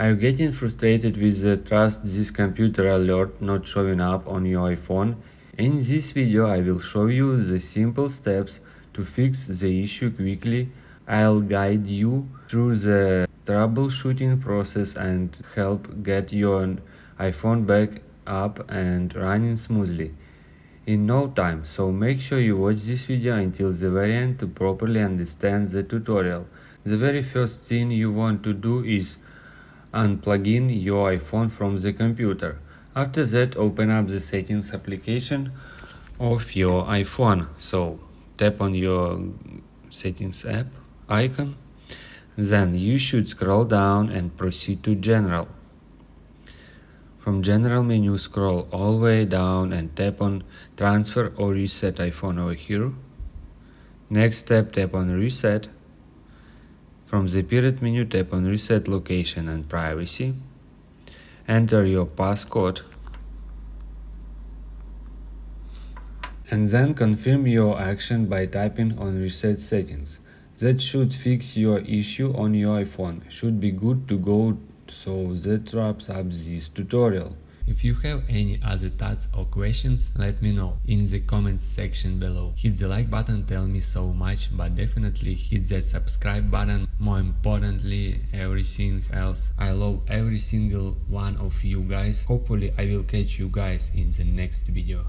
Are you getting frustrated with the trust this computer alert not showing up on your iPhone? In this video I will show you the simple steps to fix the issue quickly. I'll guide you through the troubleshooting process and help get your iPhone back up and running smoothly in no time, so make sure you watch this video until the very end to properly understand the tutorial. The very first thing you want to do is unplugging your iPhone from the computer. After that, open up the settings application of your iPhone. So tap on your settings app icon. Then you should scroll down and proceed to general. From general menu, scroll all the way down and tap on transfer or reset iPhone over here. Next step, tap on reset. From the period menu, tap on reset location and privacy. Enter your passcode. And then confirm your action by tapping on reset settings. That should fix your issue on your iPhone. Should be good to go. So that wraps up this tutorial. If you have any other thoughts or questions, let me know in the comments section below. Hit the like button, tell me so much, but definitely hit that subscribe button. More importantly, everything else. I love every single one of you guys. Hopefully I will catch you guys in the next video.